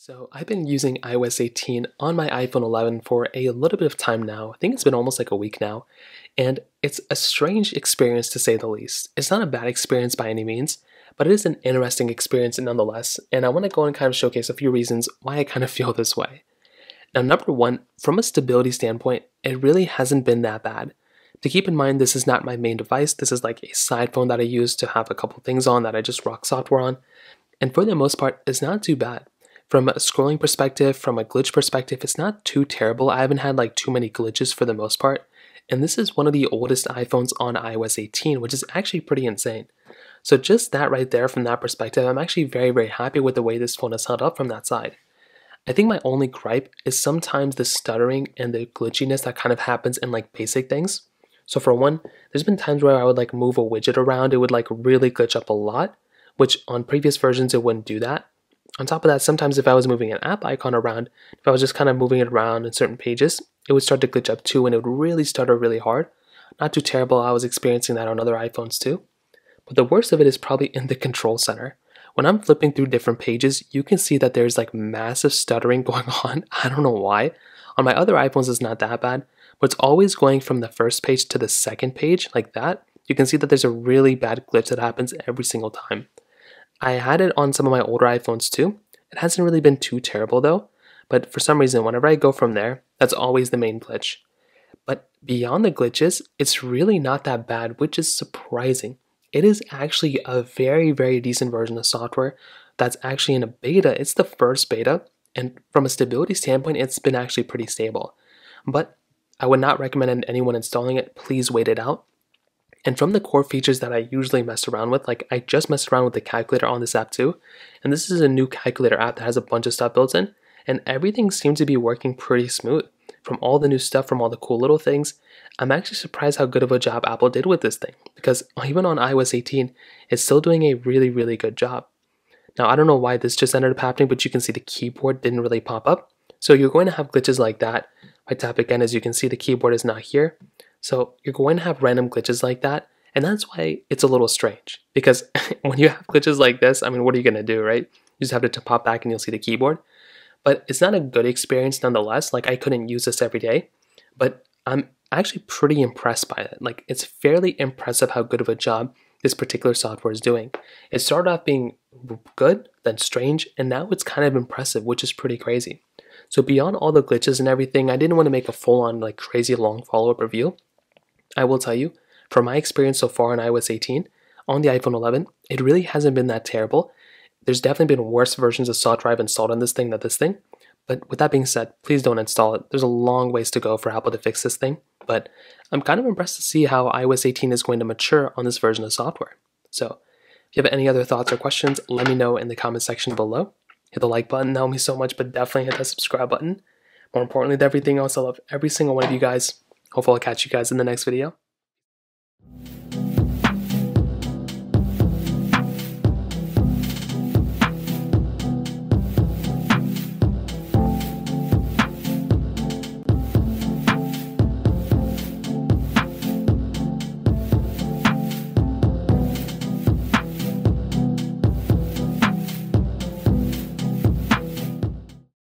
So I've been using iOS 18 on my iPhone 11 for a little bit of time now. I think it's been almost like a week now, and it's a strange experience to say the least. It's not a bad experience by any means, but it is an interesting experience nonetheless, and I want to go and kind of showcase a few reasons why I kind of feel this way. Now, number one, from a stability standpoint, it really hasn't been that bad. To keep in mind, this is not my main device. This is like a side phone that I use to have a couple things on that I just rock software on, and for the most part, it's not too bad. From a scrolling perspective, from a glitch perspective, it's not too terrible. I haven't had like too many glitches for the most part. And this is one of the oldest iPhones on iOS 18, which is actually pretty insane. So just that right there from that perspective, I'm actually very, very happy with the way this phone has held up from that side. I think my only gripe is sometimes the stuttering and the glitchiness that kind of happens in like basic things. So for one, there's been times where I would like move a widget around, it would like really glitch up a lot, which on previous versions it wouldn't do that. On top of that, sometimes if I was moving an app icon around, if I was just kind of moving it around in certain pages, it would start to glitch up too and it would really stutter really hard. Not too terrible, I was experiencing that on other iPhones too. But the worst of it is probably in the control center. When I'm flipping through different pages, you can see that there's like massive stuttering going on. I don't know why. On my other iPhones, it's not that bad, but it's always going from the first page to the second page like that. You can see that there's a really bad glitch that happens every single time. I had it on some of my older iPhones too. It hasn't really been too terrible though, but for some reason, whenever I go from there, that's always the main glitch. But beyond the glitches, it's really not that bad, which is surprising. It is actually a very, very decent version of software that's actually in a beta. It's the first beta, and from a stability standpoint, it's been actually pretty stable. But I would not recommend anyone installing it. Please wait it out. And from the core features that I usually mess around with, like I just messed around with the calculator on this app too. And this is a new calculator app that has a bunch of stuff built in. And everything seems to be working pretty smooth. From all the new stuff, from all the cool little things, I'm actually surprised how good of a job Apple did with this thing. Because even on iOS 18, it's still doing a really, really good job. Now, I don't know why this just ended up happening, but you can see the keyboard didn't really pop up. So you're going to have glitches like that. If I tap again, as you can see, the keyboard is not here. So you're going to have random glitches like that, and that's why it's a little strange. Because when you have glitches like this, I mean, what are you going to do, right? You just have to pop back and you'll see the keyboard. But it's not a good experience nonetheless. Like, I couldn't use this every day, but I'm actually pretty impressed by it. Like, it's fairly impressive how good of a job this particular software is doing. It started off being good, then strange, and now it's kind of impressive, which is pretty crazy. So beyond all the glitches and everything, I didn't want to make a full-on like crazy long follow-up review. I will tell you, from my experience so far on iOS 18, on the iPhone 11, it really hasn't been that terrible. There's definitely been worse versions of software I've installed on this thing than this thing. But with that being said, please don't install it. There's a long ways to go for Apple to fix this thing. But I'm kind of impressed to see how iOS 18 is going to mature on this version of software. So if you have any other thoughts or questions, let me know in the comment section below. Hit the like button, that helps me so much, but definitely hit that subscribe button. More importantly than everything else, I love every single one of you guys. Hopefully I'll catch you guys in the next video.